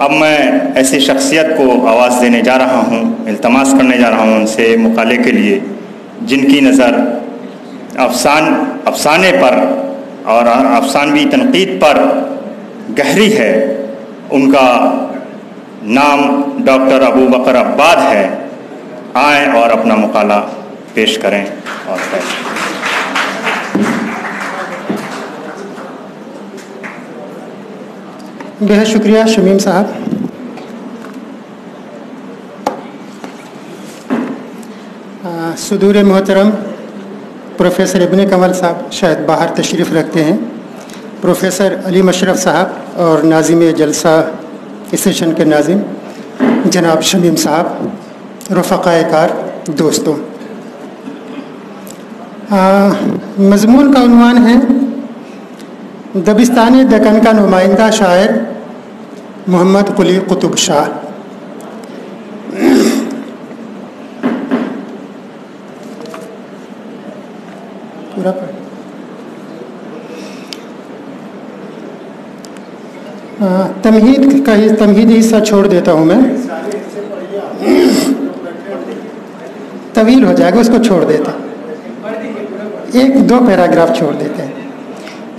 اب میں ایسی شخصیت کو آواز دینے جا رہا ہوں، التماس کرنے جا رہا ہوں ان سے مقالے کے لیے جن کی نظر افسانے پر اور افسانوی تنقید پر گہری ہے۔ ان کا نام ڈاکٹر ابو بکر عباد ہے۔ آئیں اور اپنا مقالہ پیش کریں اور بہت شکریہ شمیم صاحب۔ صدور محترم پروفیسر ابن کمل صاحب شاید باہر تشریف رکھتے ہیں، پروفیسر علی مشرف صاحب اور ناظم جلسہ اس سیشن کے ناظم جناب شمیم صاحب، رفقائے کار، دوستوں، مضمون کا عنوان ہے دبستان دکن کا نمائندہ شاعر محمد قلی قطب شاہ۔ تمہیدی حصہ چھوڑ دیتا ہوں، میں طویل ہو جائے گا، اس کو چھوڑ دیتے، ایک دو پیراگراف چھوڑ دیتے ہیں۔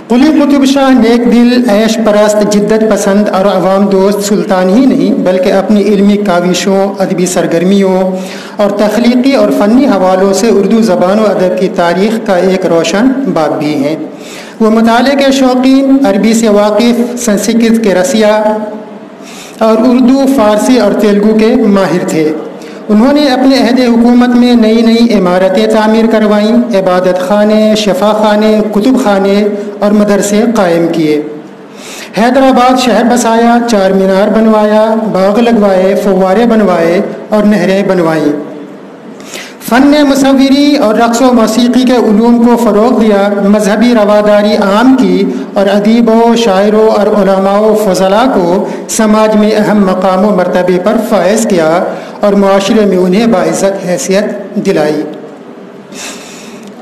قلی قطب شاہ نیک دل، عیش پرست، جدت پسند اور عوام دوست سلطان ہی نہیں بلکہ اپنی علمی کاوشوں، ادبی سرگرمیوں اور تخلیقی اور فنی حوالوں سے اردو زبان و ادب کی تاریخ کا ایک روشن باب بھی ہیں۔ وہ مطالعے کے شوقین، عربی سے واقف، سنسکرت کے رسیا اور اردو، فارسی اور تیلگو کے ماہر تھے۔ انہوں نے اپنے عہد حکومت میں نئی عمارتیں تعمیر کروائیں، عبادت خانے، شفا خانے، کتب خانے اور مدرسے قائم کیے۔ حیدرآباد شہر بسایا، چار مینار بنوایا، باغ لگوائے، فوارے بنوائے اور نہریں بنوائیں۔ فن مصوری اور رقص و موسیقی کے علوم کو فروغ دیا، مذہبی رواداری عام کی اور ادیبوں، شاعروں اور علماء و فضلاء کو سماج میں اہم مقام و مرتبے پر فائز کیا اور معاشرے میں انہیں باعزت حیثیت دلائی۔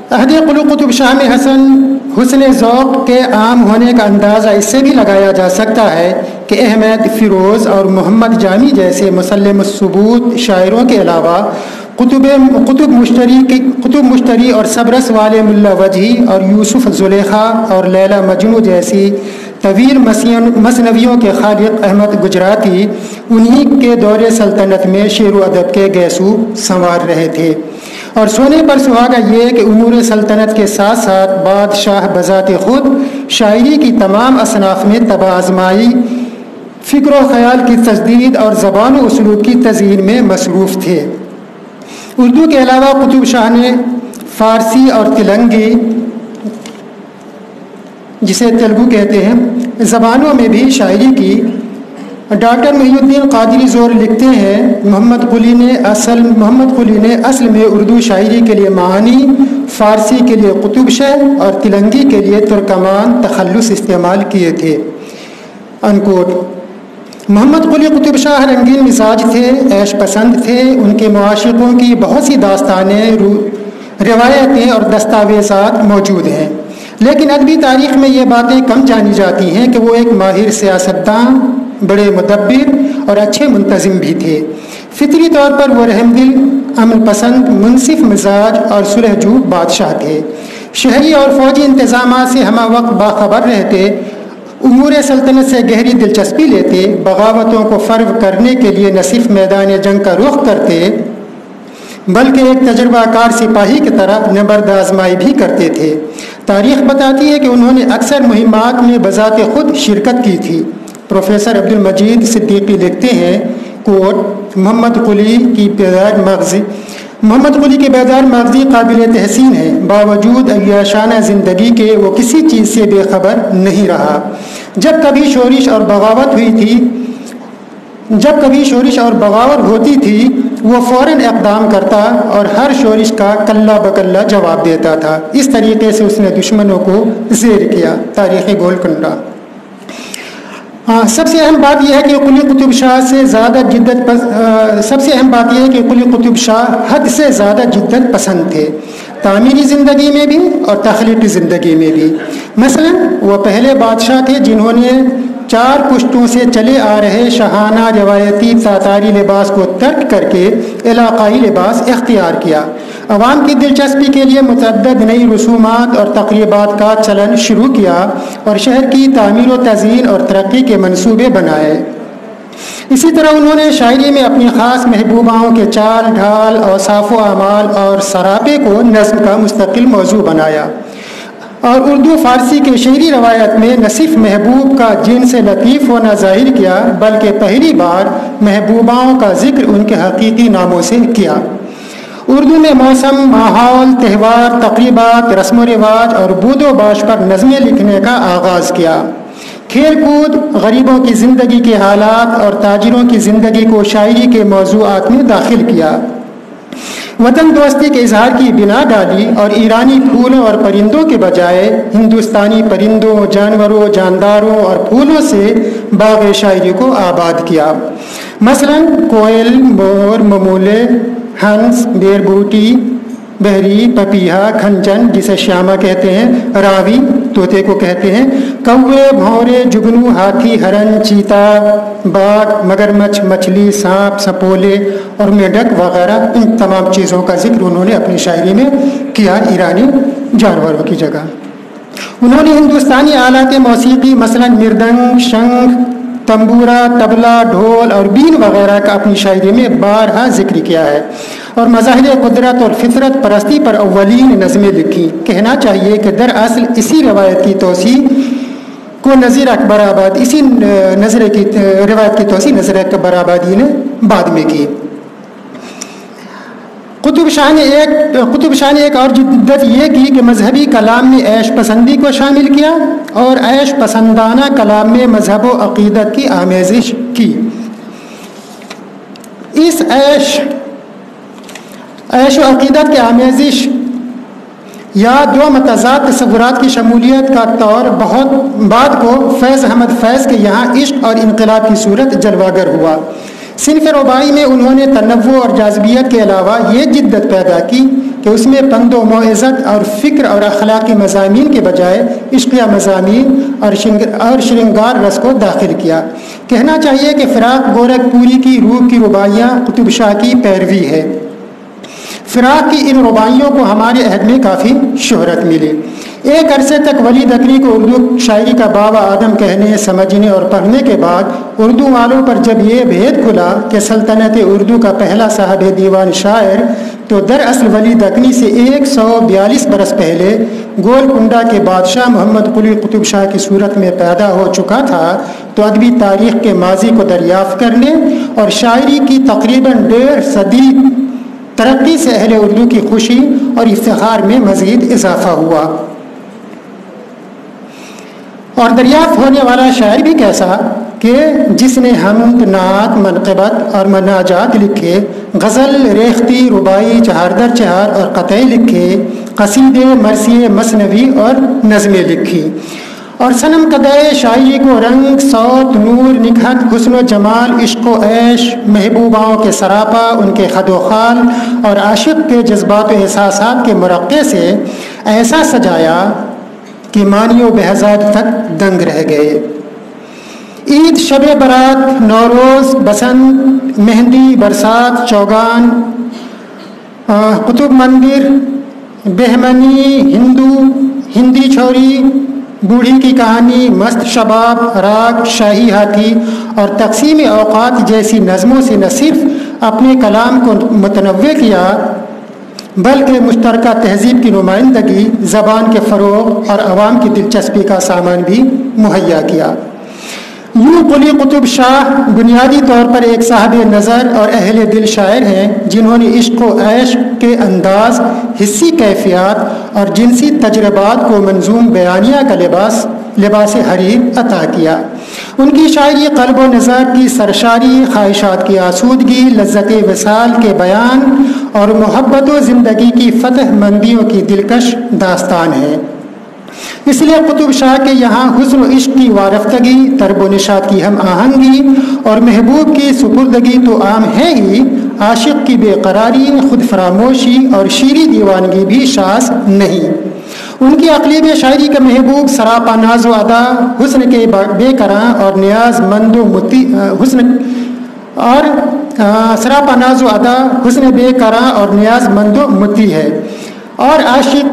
عہد قلی قطب شاہ میں حسن ذوق کے عام ہونے کا اندازہ اس سے بھی لگایا جا سکتا ہے کہ احمد فیروز اور محمد جامی جیسے مسلم الثبوت شاعروں کے علاوہ قطب مشتری اور سبرس والے ملا وجہی اور یوسف زلیخا اور لیلا مجنو جیسی طویل مثنویوں کے خالق احمد گجراتی انہی کے دور سلطنت میں شعر و ادب کے گیسو سنوار رہے تھے۔ اور سونے پر سہاگا یہ کہ امور سلطنت کے ساتھ ساتھ بادشاہ بذات خود شاعری کی تمام اصناف میں تباہ آزمائی، فکر و خیال کی تجدید اور زبان و اسلوب کی تزئین میں مصروف تھے۔ اردو کے علاوہ قطب شاہ نے فارسی اور تلنگی، جسے تیلگو کہتے ہیں، زبانوں میں بھی شاعری کی۔ ڈاکٹر محی الدین قادری زور لکھتے ہیں محمد قلی نے اصل میں اردو شاعری کے لیے معانی، فارسی کے لیے قطب شعر اور تلنگی کے لیے ترکمان تخلص استعمال کیے تھے۔ انکوٹ۔ محمد قلی قطب شاہ رنگین مزاج تھے، عیش پسند تھے۔ ان کے معاشقوں کی بہت سی داستانیں، روایتیں اور دستاویزات موجود ہیں، لیکن ادبی تاریخ میں یہ باتیں کم جانی جاتی ہیں کہ وہ ایک ماہر سیاستداں، بڑے مدبر اور اچھے منتظم بھی تھے۔ فطری طور پر وہ رحم دل، امن پسند، منصف مزاج اور صلح جو بادشاہ تھے۔ شہری اور فوجی انتظامات سے ہمہ وقت باخبر رہتے، امور سلطنت سے گہری دلچسپی لیتے، بغاوتوں کو فرو کرنے کے لیے نہ صرف میدان جنگ کا رخ کرتے بلکہ ایک تجربہ کار سپاہی کی طرح نبرد آزمائی بھی کرتے تھے۔ تاریخ بتاتی ہے کہ انہوں نے اکثر مہمات میں بذات خود شرکت کی تھی۔ پروفیسر عبد المجید صدیقی لکھتے ہیں، کوٹ، محمد قلی کی بیدار مغزی قابل تحسین ہے، باوجود عیاشانہ زندگی کے وہ کسی چیز سے بے خبر نہیں رہا۔ جب کبھی شورش اور بغاوت ہوتی تھی وہ فوراً اقدام کرتا اور ہر شورش کا کلہ بکلہ جواب دیتا تھا۔ اس طریقے سے اس نے دشمنوں کو زیر کیا۔ تاریخی گولکنڈہ۔ سب سے اہم بات یہ ہے کہ قلی قطب شاہ حد سے زیادہ جدت پسند تھے، تعمیری زندگی میں بھی اور تخلیقی زندگی میں بھی۔ مثلا وہ پہلے بادشاہ تھے جنہوں نے 4 پشتوں سے چلے آ رہے شاہانہ روایتی تاتاری لباس کو ترک کر کے علاقائی لباس اختیار کیا۔ عوام کی دلچسپی کے لیے متعدد نئی رسومات اور تقریبات کا چلن شروع کیا اور شہر کی تعمیر و تزئین اور ترقی کے منصوبے بنائے۔ اسی طرح انہوں نے شاعری میں اپنی خاص محبوباؤں کے چال ڈھال، اوصاف و اعمال اور سراپے کو نظم کا مستقل موضوع بنایا، اور اردو فارسی کے شعری روایت میں نہ صرف محبوب کا جنس لطیف ہونا ظاہر کیا بلکہ پہلی بار محبوباؤں کا ذکر ان کے حقیقی ناموں سے کیا۔ اردو میں موسم، ماحول، تہوار، تقریبات، رسم و رواج اور بود و باش پر نظمیں لکھنے کا آغاز کیا۔ کھیل کود، غریبوں کی زندگی کے حالات اور تاجروں کی زندگی کو شاعری کے موضوعات میں داخل کیا۔ وطن دوستی کے اظہار کی بنا ڈالی اور ایرانی پھولوں اور پرندوں کے بجائے ہندوستانی پرندوں، جانوروں، جانداروں اور پھولوں سے باغ شاعری کو آباد کیا۔ مثلاً کوئل، مور، ممولے، ہنس، بیر بوٹی، بہری، پپیہا، کھنچن جسے شیامہ کہتے ہیں، راوی طوطے کو کہتے ہیں، کوے، بھونرے، جگنو، ہاتھی، ہرن، چیتا، باغ، مگرمچھ، مچھلی، سانپ، سپولے اور میڈک وغیرہ، ان تمام چیزوں کا ذکر انہوں نے اپنی شاعری میں کیا ایرانی جانوروں کی جگہ۔ انہوں نے ہندوستانی آلات موسیقی مثلاً مردنگ، شنکھ، تمبورا، طبلہ، ڈھول اور بین وغیرہ کا اپنی شاعری میں بارہا ذکر کیا ہے، اور مظاہر قدرت اور فطرت پرستی پر اولین نظمیں لکھی۔ کہنا چاہیے کہ دراصل اسی روایت کی توسیع کو نذیر اکبر آبادی روایت کی توسیع نذیر اکبر آبادی نے بعد میں کی۔ قطب شاہ نے ایک اور جدت یہ کی کہ مذہبی کلام میں عیش پسندی کو شامل کیا اور عیش پسندانہ کلام میں مذہب و عقیدت کی آمیزش کی۔ اس عیش و عقیدت کی آمیزش یا دو متضاد تصورات کی شمولیت کا طور بہت بعد کو فیض احمد فیض کے یہاں عشق اور انقلاب کی صورت جلواگر ہوا۔ صنف رباعی میں انہوں نے تنوع اور جاذبیت کے علاوہ یہ جدت پیدا کی کہ اس میں پند و موعظت اور فکر اور اخلاقی مضامین کے بجائے عشقیہ مضامین اور شرنگار رس کو داخل کیا۔ کہنا چاہیے کہ فراق گورکھ پوری کی روح کی رباعیاں قطب شاہ کی پیروی ہے۔ فراق کی ان رباعیوں کو ہمارے عہد میں کافی شہرت ملی۔ ایک عرصے تک ولی دکنی کو اردو شاعری کا بابا آدم کہنے، سمجھنے اور پڑھنے کے بعد اردو والوں پر جب یہ بھید کھلا کہ سلطنت اردو کا پہلا صاحب دیوان شاعر تو دراصل ولی دکنی سے 142 برس پہلے گولکنڈہ کے بادشاہ محمد قلی قطب شاہ کی صورت میں پیدا ہو چکا تھا، تو ادبی تاریخ کے ماضی کو دریافت کرنے اور شاعری کی تقریباً 1.5 صدی ترقی سے اہل اردو کی خوشی اور افتخار میں مزید اضافہ ہوا۔ اور دریافت ہونے والا شاعر بھی کیسا کہ جس نے حمد، نعت، منقبت اور مناجات لکھے، غزل، ریختی، رباعی، چہار در چہار اور قطعی لکھے، قصیدے، مرثیے، مثنوی اور نظمیں لکھی، اور صنم قدائے شاعری کو رنگ، صوت، نور، نکہت، حسن و جمال، عشق و عیش، محبوباؤں کے سراپا، ان کے خد و خال اور عاشق کے جذبات و احساسات کے مرقع سے ایسا سجایا کہ مانی و بہزاد تک دنگ رہ گئے۔ عید، شب برات، نوروز، بسنت، مہندی، برسات، چوگان، قطب مندر، بہمنی، ہندی چھوری، بوڑھی کی کہانی، مست شباب، راگ، شاہی ہاتھی اور تقسیم اوقات جیسی نظموں سے نہ صرف اپنے کلام کو متنوع کیا بلکہ مشترکہ تہذیب کی نمائندگی، زبان کے فروغ اور عوام کی دلچسپی کا سامان بھی مہیا کیا۔ یوں قلی قطب شاہ بنیادی طور پر ایک صاحب نظر اور اہل دل شاعر ہیں جنہوں نے عشق و عیش کے انداز، حسی کیفیات اور جنسی تجربات کو منظوم بیانیہ کا لباس حریر عطا کیا۔ ان کی شاعری قلب و نظر کی سرشاری، خواہشات کی آسودگی، لذت وصال کے بیان اور محبت و زندگی کی فتح مندیوں کی دلکش داستان ہے۔ اس لیے قطب شاہ کے یہاں حسن و عشق کی وارفتگی، طرب و نشاط کی ہم آہنگی اور محبوب کی سپردگی تو عام ہے ہی، عاشق کی بے قراری، خود فراموشی اور شیریں دیوانگی بھی شاذ نہیں۔ ان کی عقلیب شاعری کا محبوب سراپا ناز و ادا، حسن کے بے کراں اور نیاز مند و متی سراپا ناز و ادا، حسن بے کراں اور نیاز مند و متی ہے، اور عاشق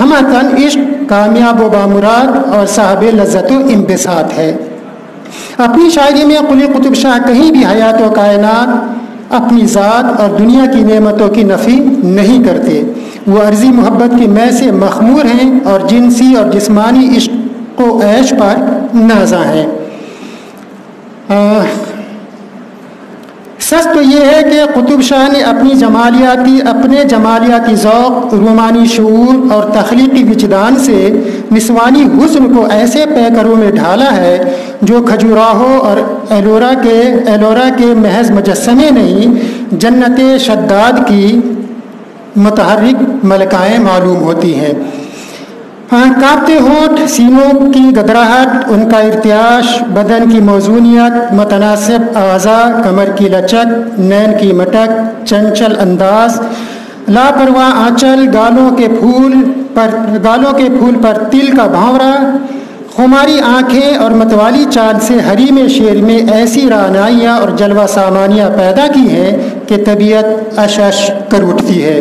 ہمہ تن عشق کامیاب و بامراد اور صاحب لذت و انبساط ہے۔ اپنی شاعری میں قلی قطب شاہ کہیں بھی حیات و کائنات، اپنی ذات اور دنیا کی نعمتوں کی نفی نہیں کرتے۔ وہ عرضی محبت کی مے سے مخمور ہیں اور جنسی اور جسمانی عشق و عیش پر نازاں ہیں۔ سچ تو یہ ہے کہ قطب شاہ نے اپنے جمالیاتی ذوق، رومانی شعور اور تخلیقی وجدان سے نسوانی حسن کو ایسے پیکروں میں ڈھالا ہے جو کھجوراہو اور ایلورا کے محض مجسمے نہیں، جنت شداد کی متحرک ملکائیں معلوم ہوتی ہیں۔ کانپتے ہونٹ، سینوں کی گدراہٹ، ان کا ارتعاش، بدن کی موزونیت، متناسب اعضاء، کمر کی لچک، نین کی مٹک، چنچل انداز، لاپرواہ آنچل، گالوں کے پھول پر تل کا بھانورا، خماری آنکھیں اور متوالی چال سے حریم شعر میں ایسی رعنائیاں اور جلوہ سامانیاں پیدا کی ہیں کہ طبیعت اشش کر اٹھتی ہے۔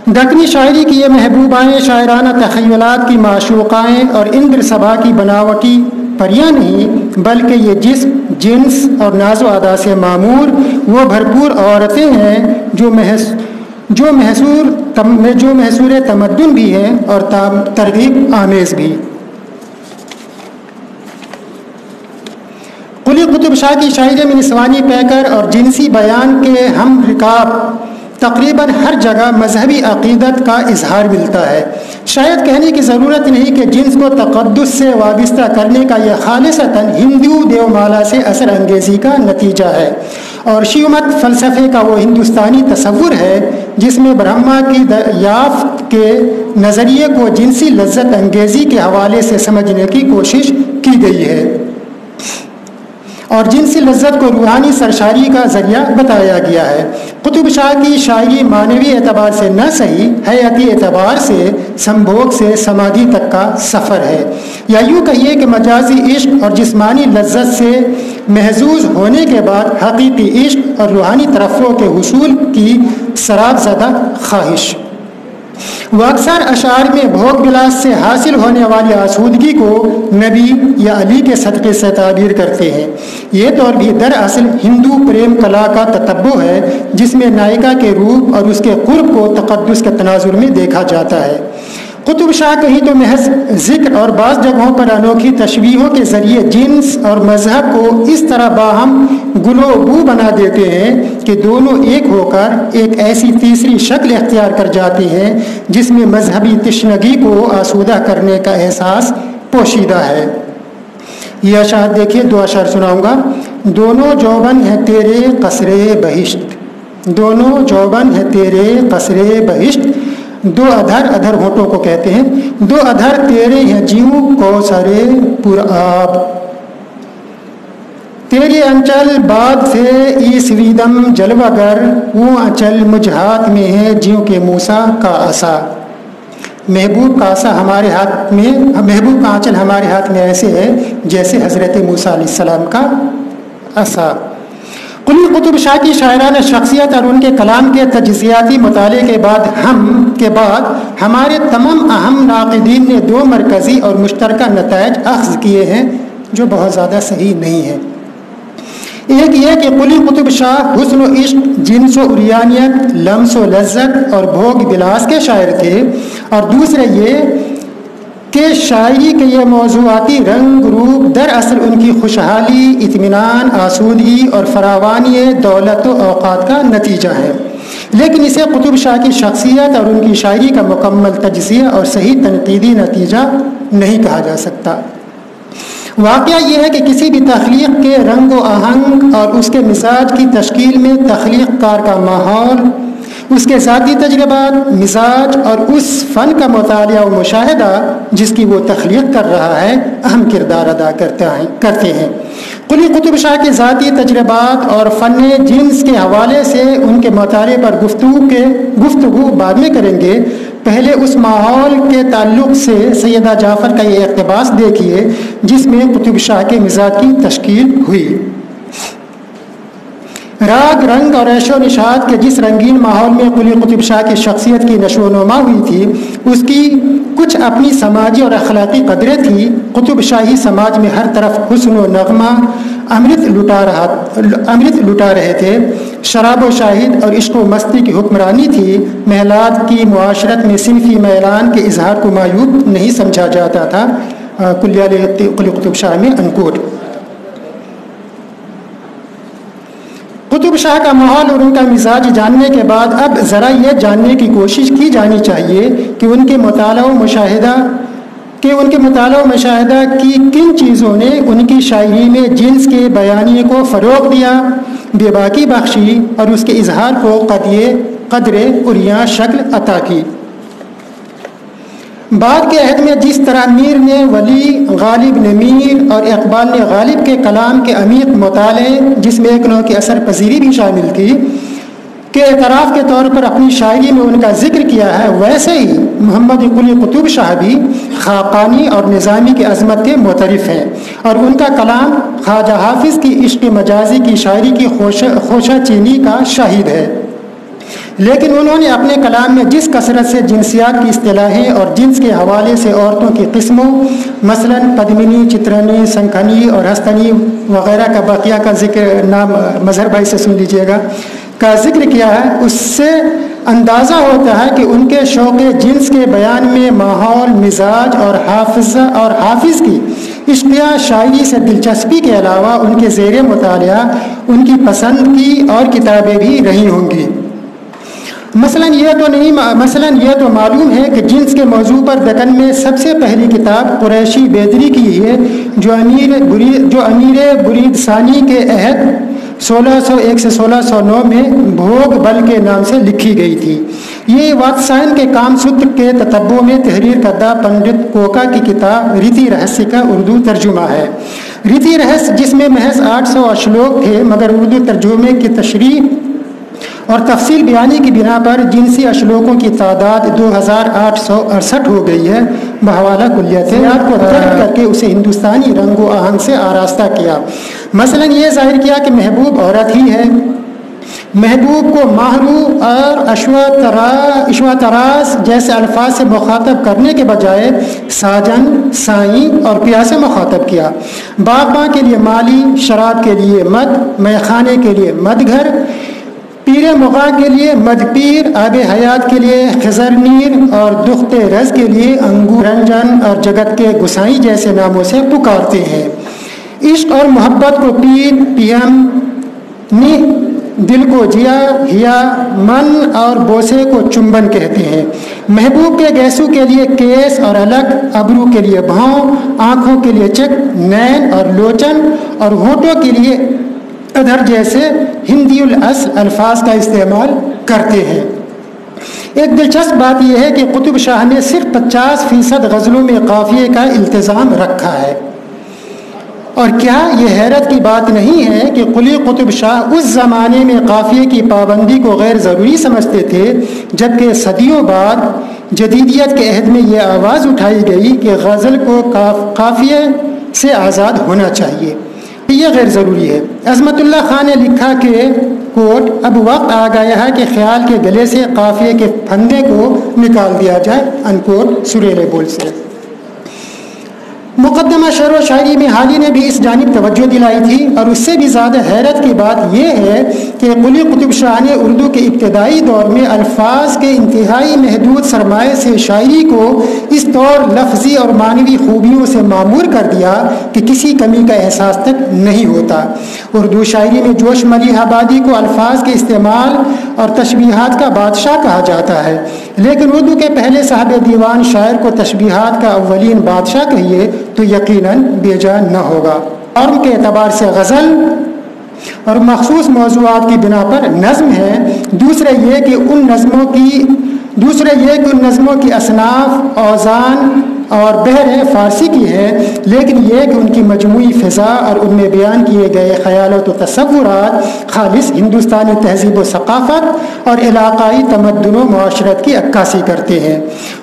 دکنی شاعری کی یہ محبوبائیں شاعرانہ تخیلات کی معشوقائیں اور اندر صبا کی بناوٹی پریاں نہیں، بلکہ یہ جسم، جنس اور ناز و ادا سے معمور وہ بھرپور عورتیں ہیں جو محصور تمدن بھی ہیں اور ترغیب آمیز بھی۔ قلی قطب شاہ کی شاعری میں نسوانی پیکر اور جنسی بیان کے ہم رکاب تقریباً ہر جگہ مذہبی عقیدت کا اظہار ملتا ہے۔ شاید کہنے کی ضرورت نہیں کہ جنس کو تقدس سے وابستہ کرنے کا یہ خالصتاً ہندو دیو مالا سے اثر انگیزی کا نتیجہ ہے، اور شیومت فلسفے کا وہ ہندوستانی تصور ہے جس میں برہما کی دریافت کے نظریے کو جنسی لذت انگیزی کے حوالے سے سمجھنے کی کوشش کی گئی ہے، اور جنسی لذت کو روحانی سرشاری کا ذریعہ بتایا گیا ہے۔ قطب شاہ کی شاعری معنوی اعتبار سے نہ صحیح، حیاتی اعتبار سے سمبھوگ سے سمادھی تک کا سفر ہے، یا یوں کہیے کہ مجازی عشق اور جسمانی لذت سے محظوظ ہونے کے بعد حقیقی عشق اور روحانی ترفع کے حصول کی سراب زدہ خواہش۔ وہ اکثر اشعار میں بھوگ بلاس سے حاصل ہونے والی آسودگی کو نبی یا علی کے صدقے سے تعبیر کرتے ہیں۔ یہ طور بھی دراصل ہندو پریم کلا کا تتبع ہے، جس میں نائکا کے روپ اور اس کے قرب کو تقدس کے تناظر میں دیکھا جاتا ہے۔ قطب شاہ کہیں تو محض ذکر اور بعض جگہوں پر انوکھی تشبیہوں کے ذریعے جنس اور مذہب کو اس طرح باہم گلو بو بنا دیتے ہیں کہ دونوں ایک ہو کر ایک ایسی تیسری شکل اختیار کر جاتے ہیں جس میں مذہبی تشنگی کو آسودہ کرنے کا احساس پوشیدہ ہے۔ یہ اشعار دیکھیے، 2 اشعار سناؤں گا۔ دونوں جوبن ہیں تیرے قصرے بہشت، دونوں جوبن ہیں تیرے قصرے بہشت، 2 ادھر ہونٹوں کو کہتے ہیں، 2 ادھر تیرے ہیں جیوں کوثرے پر آب، تیرے انچل بعد سے عیسوی دم جلوہ گر، وہ انچل مجھ ہاتھ میں ہے جیوں کے موسیٰ کا عصا۔ محبوب کا عصا ہمارے ہاتھ میں، محبوب کا آنچل ہمارے ہاتھ میں ایسے ہے جیسے حضرت موسیٰ علیہ السلام کا عصا۔ قلی قطب شاہ کی شاعرانہ شخصیت اور ان کے کلام کے تجزیاتی مطالعے کے بعد ہمارے تمام اہم ناقدین نے 2 مرکزی اور مشترکہ نتائج اخذ کیے ہیں جو بہت زیادہ صحیح نہیں ہیں۔ ایک یہ کہ قلی قطب شاہ حسن و عشق، جنس و عریانیت، لمس و لذت اور بھوگ بلاس کے شاعر تھے، اور دوسرے یہ کہ شاعری کے یہ موضوعاتی رنگ روپ دراصل ان کی خوشحالی، اطمینان، آسودگی اور فراوانی دولت و اوقات کا نتیجہ ہے، لیکن اسے قطب شاہ کی شخصیت اور ان کی شاعری کا مکمل تجزیہ اور صحیح تنقیدی نتیجہ نہیں کہا جا سکتا۔ واقعہ یہ ہے کہ کسی بھی تخلیق کے رنگ و آہنگ اور اس کے مزاج کی تشکیل میں تخلیق کار کا ماحول، اس کے ذاتی تجربات، مزاج اور اس فن کا مطالعہ و مشاہدہ جس کی وہ تخلیق کر رہا ہے اہم کردار ادا کرتے ہیں۔ قلی قطب شاہ کے ذاتی تجربات اور فن جنس کے حوالے سے ان کے مطالعے پر گفتگو بعد میں کریں گے، پہلے اس ماحول کے تعلق سے سیدہ جعفر کا یہ اقتباس دیکھیے جس میں قطب شاہ کے مزاج کی تشکیل ہوئی۔ راگ رنگ اور عیش و نشاط کے جس رنگین ماحول میں قلی قطب شاہ کی شخصیت کی نشو و نما ہوئی تھی، اس کی کچھ اپنی سماجی اور اخلاقی قدریں تھیں۔ قطب شاہی سماج میں ہر طرف حسن و نغمہ امرت لٹا رہے تھے، شراب و شاہد اور عشق و مستی کی حکمرانی تھی۔ محلات کی معاشرت میں صنفی میلان کے اظہار کو معیوب نہیں سمجھا جاتا تھا۔ قلی قطب شاہ میں انکوٹ۔ قطب شاہ کا ماحول اور ان کا مزاج جاننے کے بعد اب ذرا یہ جاننے کی کوشش کی جانی چاہیے کہ ان کے مطالعہ و مشاہدہ کی کن چیزوں نے ان کی شاعری میں جنس کے بیانیے کو فروغ دیا، بے باکی بخشی اور اس کے اظہار کو قدر عریاں شکل عطا کی۔ بعد کے عہد میں جس طرح میر نے ولی، غالب نے میر اور اقبال نے غالب کے کلام کے عمیق مطالعے، جس میں ایک نوع کی اثر پذیری بھی شامل تھی، کے اعتراف کے طور پر اپنی شاعری میں ان کا ذکر کیا ہے، ویسے ہی محمد قلی قطب شاہ بھی خاقانی اور نظامی کی عظمت کے معترف ہیں، اور ان کا کلام خواجہ حافظ کی عشق مجازی کی شاعری کی خوشہ چینی کا شاہد ہے۔ لیکن انہوں نے اپنے کلام میں جس کثرت سے جنسیات کی اصطلاحیں اور جنس کے حوالے سے عورتوں کی قسموں، مثلاً پدمنی، چترنی، سنکھنی اور ہستنی وغیرہ کا بقیہ کا ذکر، نام مظہر بھائی سے سن لیجئے گا، کا ذکر کیا ہے، اس سے اندازہ ہوتا ہے کہ ان کے شوق جنس کے بیان میں ماحول، مزاج اور حافظ کی عشقیہ شاعری سے دلچسپی کے علاوہ ان کے زیر مطالعہ ان کی پسند کی اور کتابیں بھی رہی ہوں گی۔ مثلاً یہ تو معلوم ہے کہ جنس کے موضوع پر دکن میں سب سے پہلی کتاب قریشی بیدری کی ہے، جو امیر برید ثانی کے عہد 1601 سے 1609 میں بھوگ بل کے نام سے لکھی گئی تھی۔ یہ واتسائن کے کام سوتر کے تتبع میں تحریر کردہ پنڈت کوکا کی کتاب ریتی رہسیہ کا اردو ترجمہ ہے۔ ریتی رہسیہ، جس میں محض 800 اشلوک تھے، مگر اردو ترجمے کی تشریح اور تفصیل بیانی کی بنا پر جنسی اشلوکوں کی تعداد 2868 ہو گئی ہے۔ بحوالہ کلیت کو درج کر کے اسے ہندوستانی رنگ و آہنگ سے آراستہ کیا۔ مثلاً یہ ظاہر کیا کہ محبوب عورت ہی ہے۔ محبوب کو ماہرو اور اشواتراس جیسے الفاظ سے مخاطب کرنے کے بجائے ساجن، سائیں اور پیا سے مخاطب کیا۔ باغباں کے لیے مالی، شراب کے لیے مد، میخانے کے لیے مد گھر، پیر مغاں کے لیے مد پیر، آب حیات کے لیے خضر نیر اور دخت رز کے لیے انگور رنجن اور جگت کے گسائی جیسے ناموں سے پکارتے ہیں۔ عشق اور محبت کو پیر، پیم، نی، دل کو جیا، ہیا، من اور بوسے کو چمبن کہتے ہیں۔ محبوب کے گیسو کے لیے کیس اور الگ، ابرو کے لیے بھاؤں، آنکھوں کے لیے چک، نین اور لوچن اور ہونٹوں کے لیے ادھر جیسے ہندی الاصل الفاظ کا استعمال کرتے ہیں۔ ایک دلچسپ بات یہ ہے کہ قطب شاہ نے صرف 50% غزلوں میں قافیے کا التزام رکھا ہے۔ اور کیا یہ حیرت کی بات نہیں ہے کہ قلی قطب شاہ اس زمانے میں قافیے کی پابندی کو غیر ضروری سمجھتے تھے، جبکہ صدیوں بعد جدیدیت کے عہد میں یہ آواز اٹھائی گئی کہ غزل کو قافیے سے آزاد ہونا چاہیے، یہ غیر ضروری ہے۔ عظمت اللہ خان نے لکھا کہ کوٹ اب وقت آ گیا ہے کہ خیال کے گلے سے قافیے کے پھندے کو نکال دیا جائے، انکوٹ سریلے بول سے۔ مقدمہ شعر و شاعری میں حالی نے بھی اس جانب توجہ دلائی تھی، اور اس سے بھی زیادہ حیرت کی بات یہ ہے کہ قلی قطب شاہ نے اردو کے ابتدائی دور میں الفاظ کے انتہائی محدود سرمایہ سے شاعری کو اس طور لفظی اور معنوی خوبیوں سے معمور کر دیا کہ کسی کمی کا احساس تک نہیں ہوتا۔ اردو شاعری میں جوش ملیح آبادی کو الفاظ کے استعمال اور تشبیہات کا بادشاہ کہا جاتا ہے، لیکن اردو کے پہلے صاحب دیوان شاعر کو تشبیہات کا اولین بادشاہ کہیے تو یقیناً بے جان نہ ہوگا۔ فارم کے اعتبار سے غزل اور مخصوص موضوعات کی بنا پر نظم ہے۔ دوسرے یہ کہ ان نظموں کی اصناف، اوزان اور بحر فارسی کی ہے، لیکن یہ کہ ان کی مجموعی فضا اور ان میں بیان کیے گئے خیالات و تصورات خالص ہندوستانی تہذیب و ثقافت اور علاقائی تمدن و معاشرت کی عکاسی کرتے ہیں۔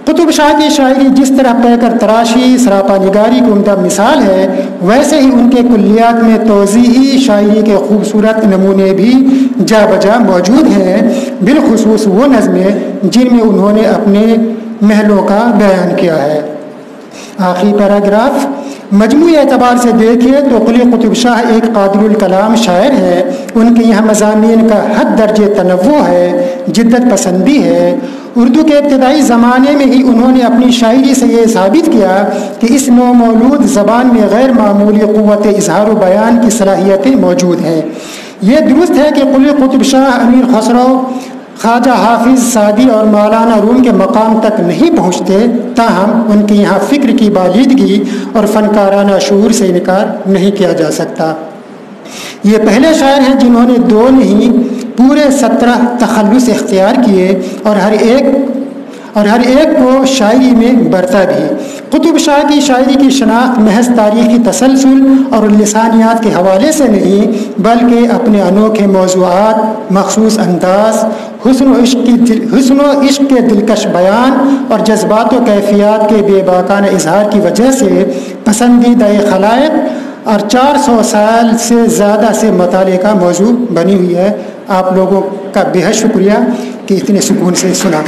قطب شاہ کی شاعری جس طرح پیکر تراشی، سراپا نگاری کی عمدہ مثال ہے، ویسے ہی ان کے کلیات میں توضیحی شاعری کے خوبصورت نمونے بھی جا بجا موجود ہیں، بالخصوص وہ نظمیں جن میں انہوں نے اپنے محلوں کا بیان کیا ہے۔ آخری پیراگراف، مجموعی اعتبار سے دیکھیے تو قلی قطب شاہ ایک قادر الکلام شاعر ہے۔ ان کے یہاں مضامین کا حد درجے تنوع ہے، جدت پسندی ہے۔ اردو کے ابتدائی زمانے میں ہی انہوں نے اپنی شاعری سے یہ ثابت کیا کہ اس نو مولود زبان میں غیر معمولی قوت اظہار و بیان کی صلاحیتیں موجود ہیں۔ یہ درست ہے کہ قلی قطب شاہ امیر خسرو، خواجہ حافظ، سعدی اور مولانا روم کے مقام تک نہیں پہنچتے، تاہم ان کے یہاں فکر کی بالیدگی اور فنکارانہ شعور سے انکار نہیں کیا جا سکتا۔ یہ پہلے شاعر ہیں جنہوں نے 2 نہیں پورے 17 تخلص اختیار کیے اور ہر ایک کو شاعری میں برتا بھی۔ قطب شاہ کی شاعری کی شناخت محض تاریخی تسلسل اور لسانیات کے حوالے سے نہیں، بلکہ اپنے انوکھے موضوعات، مخصوص انداز، حسن و عشق کے دلکش بیان اور جذبات و کیفیات کے بے باکانہ اظہار کی وجہ سے پسندیدہ خلائق اور 400 سال سے زیادہ سے مطالعے کا موضوع بنی ہوئی ہے۔ آپ لوگوں کا بے حد شکریہ کہ اتنے سکون سے سنا۔